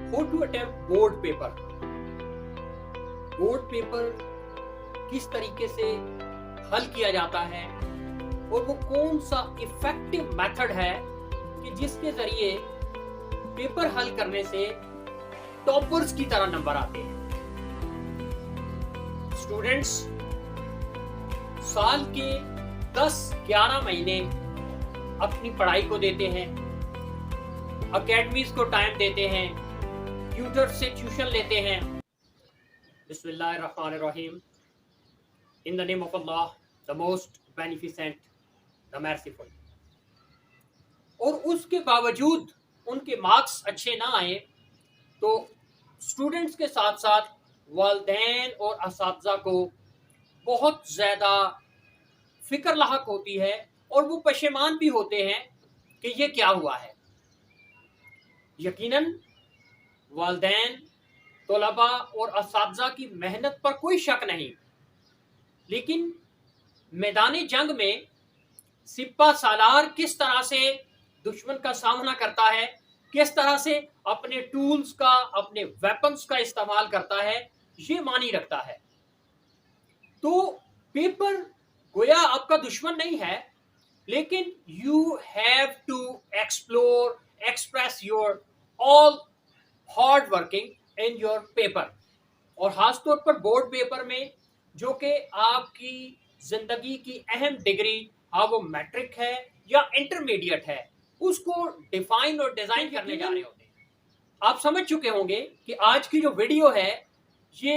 How to attempt board paper. Board paper किस तरीके से हल किया जाता है और वो कौन सा इफेक्टिव मेथड है कि जिसके जरिए पेपर हल करने से टॉपर्स की तरह नंबर आते हैं। स्टूडेंट्स साल के 10-11 महीने अपनी पढ़ाई को देते हैं, अकेडमीज को टाइम देते हैं, ट्यूटर से ट्यूशन लेते हैं। बिस्मिल्लाहिर्रहमानिर्रहीम। In the name of Allah, the most beneficent, the merciful. और उसके बावजूद उनके मार्क्स अच्छे ना आए तो स्टूडेंट्स के साथ साथ वालिदैन और असातिज़ा को बहुत ज़्यादा फिक्र लाहक होती है और वो पशेमान भी होते हैं कि ये क्या हुआ है। यकीनन वालिदैन, तलबा और असातिज़ा की मेहनत पर कोई शक नहीं, लेकिन मैदान जंग में सिपा सालार किस तरह से दुश्मन का सामना करता है, किस तरह से अपने टूल्स का, अपने वेपन्स का इस्तेमाल करता है, ये मानी रखता है। तो पेपर गोया आपका दुश्मन नहीं है, लेकिन you have to explore, express your all hard working in your paper. और खासतौर पर बोर्ड पेपर में, जो कि आपकी जिंदगी की अहम डिग्री, हाँ वो मैट्रिक है या इंटरमीडिएट है, उसको डिफाइन और डिजाइन करने जा रहे होते हैं। आप समझ चुके होंगे कि आज की जो वीडियो है ये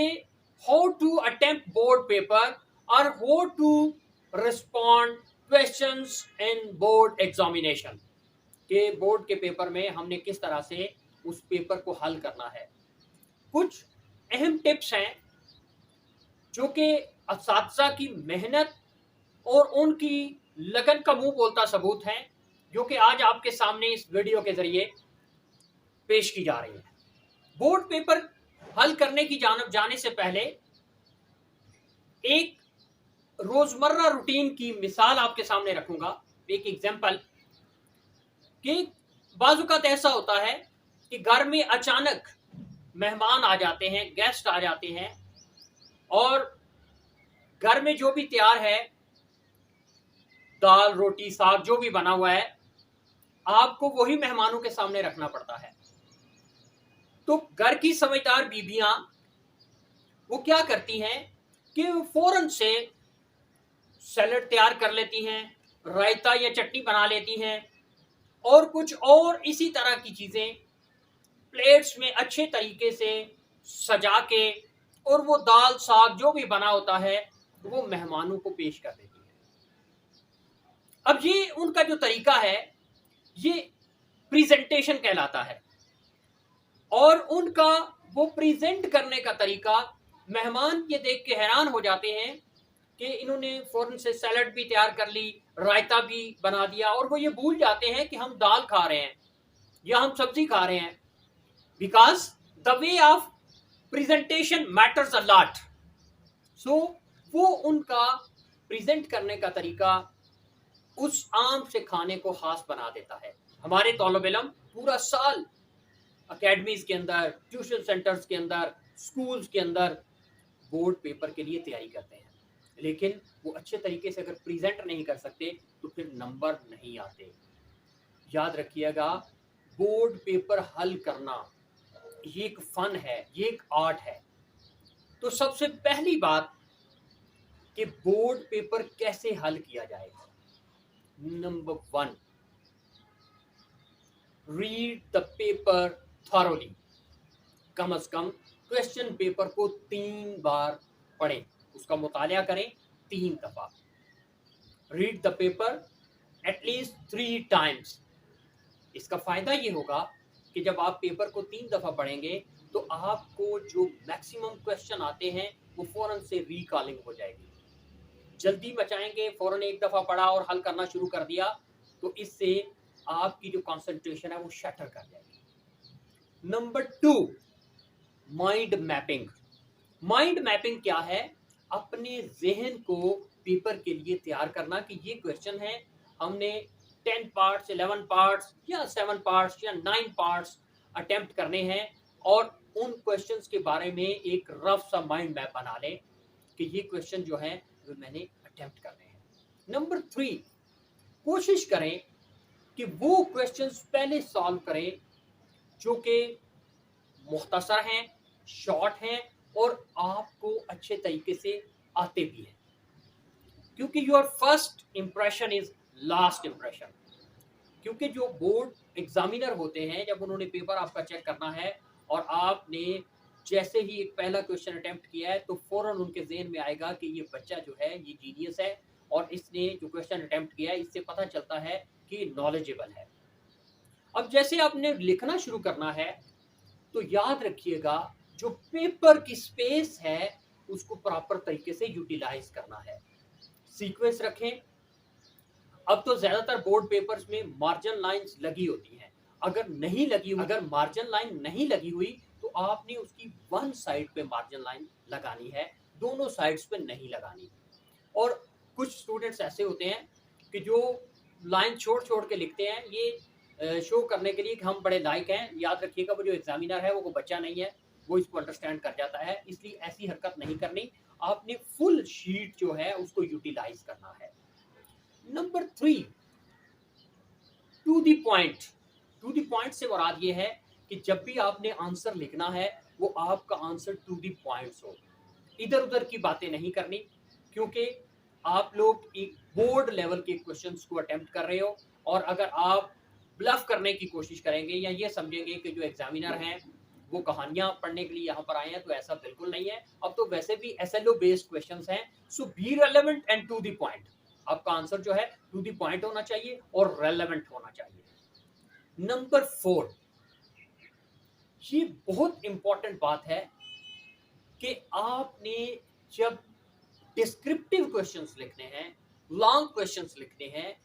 how to attempt board paper और how to respond questions in board examination, के बोर्ड के पेपर में हमने किस तरह से उस पेपर को हल करना है। कुछ अहम टिप्स हैं जो कि असातिज़ा की मेहनत और उनकी लगन का मुंह बोलता सबूत है, जो कि आज आपके सामने इस वीडियो के जरिए पेश की जा रही है। बोर्ड पेपर हल करने की जानब जाने से पहले एक रोजमर्रा रूटीन की मिसाल आपके सामने रखूंगा, एक एग्जांपल कि बाजुकात ऐसा होता है कि घर में अचानक मेहमान आ जाते हैं, गेस्ट आ जाते हैं, और घर में जो भी तैयार है, दाल रोटी साग जो भी बना हुआ है, आपको वही मेहमानों के सामने रखना पड़ता है। तो घर की समझदार बीबियां वो क्या करती हैं कि फौरन से सैलड तैयार कर लेती हैं, रायता या चटनी बना लेती हैं, और कुछ और इसी तरह की चीजें प्लेट्स में अच्छे तरीके से सजा के, और वो दाल साग जो भी बना होता है वो मेहमानों को पेश कर देती है। अब ये उनका जो तरीका है ये प्रेजेंटेशन कहलाता है, और उनका वो प्रेजेंट करने का तरीका मेहमान ये देख के हैरान हो जाते हैं कि इन्होंने फौरन से सैलड भी तैयार कर ली, रायता भी बना दिया, और वो ये भूल जाते हैं कि हम दाल खा रहे हैं या हम सब्जी खा रहे हैं, because the way of presentation matters a lot. So वो उनका प्रेजेंट करने का तरीका उस आम से खाने को खास बना देता है। हमारे तौलबे इल्म पूरा साल अकेडमीज के अंदर, ट्यूशन सेंटर्स के अंदर, स्कूल्स के अंदर बोर्ड पेपर के लिए तैयारी करते हैं, लेकिन वो अच्छे तरीके से अगर प्रेजेंट नहीं कर सकते तो फिर नंबर नहीं आते। याद रखिएगा, बोर्ड पेपर हल करना ये एक फन है, ये एक आर्ट है। तो सबसे पहली बात कि बोर्ड पेपर कैसे हल किया जाएगा। Number 1, read the paper thoroughly. कम अज कम क्वेश्चन पेपर को 3 बार पढ़ें, उसका मुतालिया करें 3 दफा। Read the paper at least 3 times. इसका फायदा ये होगा कि जब आप पेपर को 3 दफा पढ़ेंगे तो आपको जो मैक्सिमम क्वेश्चन आते हैं वो फौरन से रिकॉलिंग हो जाएगी। जल्दी बचाएंगे, फौरन एक दफा पढ़ा और हल करना शुरू कर दिया तो इससे आपकी जो कंसंट्रेशन है वो शटर कर जाएगी। Number 2, mind mapping. Mind mapping क्या है? अपने जहन को पेपर के लिए तैयार करना कि ये क्वेश्चन है, हमने 10 पार्ट्स, 11 पार्ट्स या 7 पार्ट्स या 9 पार्ट्स अटेम्प्ट करने हैं, और उन क्वेश्चंस के बारे में एक रफ सा माइंड मैप बना लें कि ये क्वेश्चन जो है वो मैंने अटेम्प्ट करने हैं। नंबर 3, कोशिश करें कि वो क्वेश्चंस पहले सॉल्व करें जो कि मुख्तसर हैं, शॉर्ट हैं और आपको अच्छे तरीके से आते भी हैं, क्योंकि your first impression is last impression. क्योंकि जो बोर्ड एग्जामिनर होते हैं, जब उन्होंने पेपर आपका चेक करना है और आपने जैसे ही एक पहला क्वेश्चन अटेम्प्ट किया है तो फौरन उनके ज़हन में आएगा कि ये बच्चा जो है ये जीनियस है और इसने जो क्वेश्चन अटेम्प्ट किया है इससे पता चलता है कि नॉलेजेबल है। अब जैसे आपने लिखना शुरू करना है तो याद रखिएगा जो पेपर की स्पेस है उसको प्रॉपर तरीके से यूटिलाइज करना है। सीक्वेंस रखें। अब तो ज्यादातर बोर्ड पेपर्स में मार्जिन लाइंस लगी होती हैं। अगर मार्जिन लाइन नहीं लगी हुई तो आपने उसकी वन साइड पे मार्जिन लाइन लगानी है, दोनों साइड्स पे नहीं लगानी। और कुछ स्टूडेंट्स ऐसे होते हैं कि जो लाइन छोड़ छोड़ के लिखते हैं, ये शो करने के लिए कि हम बड़े लायक हैं। याद रखिएगा वो जो एग्जामिनर है वो बच्चा नहीं है, वो इसको अंडरस्टैंड कर जाता है, इसलिए ऐसी हरकत नहीं करनी। आपने फुल शीट जो है उसको यूटिलाइज करना है। Number 3, to the point. To the point से मुराद ये है कि जब भी आपने आंसर लिखना है वो आपका आंसर टू द पॉइंट्स हो, इधर उधर की बातें नहीं करनी, क्योंकि आप लोग एक बोर्ड लेवल के क्वेश्चंस को अटेम्प्ट कर रहे हो। और अगर आप ब्लफ करने की कोशिश करेंगे या ये समझेंगे कि जो एग्जामिनर हैं वो कहानियां पढ़ने के लिए यहाँ पर आए हैं, तो ऐसा बिल्कुल नहीं है। अब तो वैसे भी SLO बेस्ड क्वेश्चंस हैं, so be relevant and to the point. आपका आंसर जो है टू द पॉइंट होना चाहिए और रेलेवेंट होना चाहिए। नंबर 4, ये बहुत इंपॉर्टेंट बात है कि आपने जब डिस्क्रिप्टिव क्वेश्चंस लिखने हैं, लॉन्ग क्वेश्चंस लिखने हैं,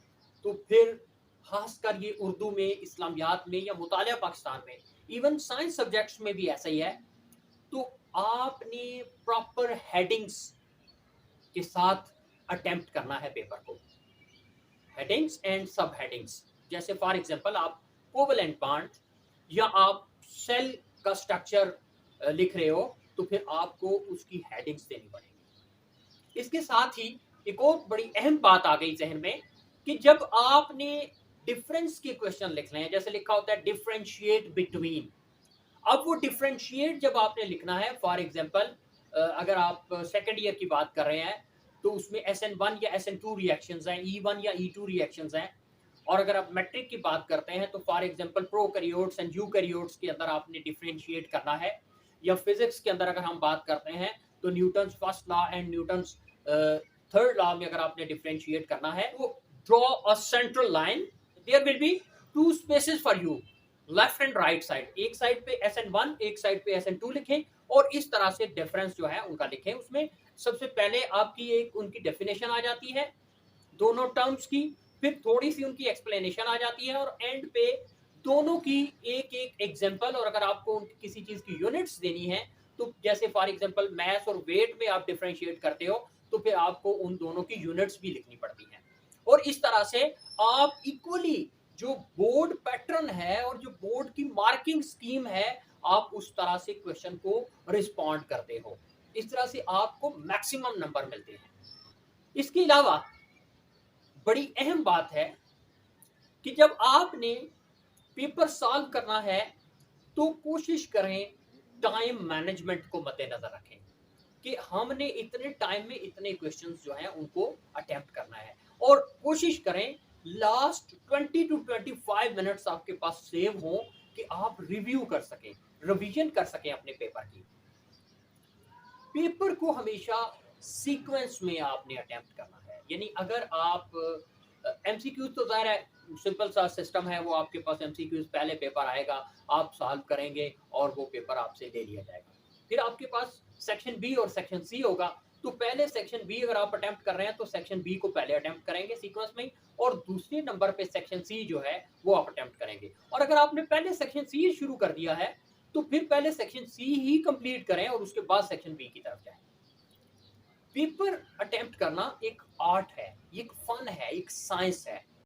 तो फिर खासकर ये उर्दू में, इस्लामियात में या मुतालिया पाकिस्तान में, इवन साइंस सब्जेक्ट्स में भी ऐसा ही है, तो आपने प्रॉपर हेडिंग्स के साथ अटेम्प्ट करना है पेपर को। हेडिंग्स एंड सब हेडिंग्स, जैसे फॉर एग्जांपल आप कोवेलेंट बॉन्ड या आप सेल का स्ट्रक्चर लिख रहे हो, तो फिर आपको उसकी हेडिंग्स देनी पड़ेगी। इसके साथ ही एक और बड़ी अहम बात आ गई जहन में कि जब आपने डिफरेंस के क्वेश्चन लिखने हैं, जैसे लिखा होता है डिफरेंशिएट बिटवीन, अब वो डिफरेंशिएट जब आपने लिखना है, फॉर एग्जांपल अगर आप सेकंड ईयर की बात कर रहे हैं तो उसमें SN1 या SN2 रिएक्शंस हैं, E1 या E2 रिएक्शंस हैं। और अगर आप मैट्रिक की बात करते हैं तो for example prokaryotes and eukaryotes के अंदर आपने डिफरेंशिएट करना है। या फिजिक्स के अंदर अगर हम बात करते हैं तो Newton's first law and Newton's third law में अगर आपने डिफरेंशिएट करना है तो draw a central line, there will be two spaces for you, left and right side. एक साइड पे SN1, एक साइड पे SN2 लिखें और इस तरह से डिफरेंस जो है उनका लिखें। उसमें सबसे पहले आपकी एक उनकी डेफिनेशन आ जाती है दोनों टर्म्स की, फिर थोड़ी सी उनकी एक्सप्लेनेशन आ जाती है और एंड पे दोनों की एक एक एग्जांपल। और अगर आपको किसी चीज की यूनिट्स देनी है तो जैसे फॉर एग्जांपल मैथ और वेट में आप डिफरेंशिएट करते हो तो फिर आपको उन दोनों की यूनिट्स भी लिखनी पड़ती हैं। और इस तरह से आप इक्वली जो बोर्ड पैटर्न है और जो बोर्ड की मार्किंग स्कीम है, आप उस तरह से क्वेश्चन को रिस्पॉन्ड करते हो। इस तरह से आपको मैक्सिमम नंबर मिलते हैं। इसके अलावा बड़ी अहम बात है कि जब आपने पेपर सॉल्व करना है तो कोशिश करें टाइम मैनेजमेंट को मद्देनजर रखें कि हमने इतने टाइम में इतने क्वेश्चंस जो हैं उनको अटेम्प्ट करना है। और कोशिश करें लास्ट 20 to 25 मिनट्स आपके पास सेव हो कि आप रिव्यू कर सकें, रिवीजन कर सकें अपने पेपर की। पेपर को हमेशा सीक्वेंस में आपने अटेम्प्ट करना है। यानी अगर आप MCQs तो ज़ाहिर है सिंपल सा सिस्टम है, वो आपके पास MCQs पहले पेपर आएगा, आप सॉल्व करेंगे और वो पेपर आपसे ले लिया जाएगा। फिर आपके पास सेक्शन बी और सेक्शन सी होगा, तो पहले सेक्शन बी अगर आप अटेम्प्ट कर रहे हैं तो सेक्शन बी को पहले अटेम्प्ट करेंगे सीक्वेंस में, और दूसरे नंबर पे सेक्शन सी जो है वो आप अटेम्प्ट करेंगे। और अगर आपने पहले सेक्शन सी शुरू कर दिया है तो फिर पहले सेक्शन सी ही कंप्लीट करें और उसके बाद सेक्शन बी की तरफ जाएं। पेपर अटेम्प्ट करना एक आर्ट है, एक फन है, एक साइंस है।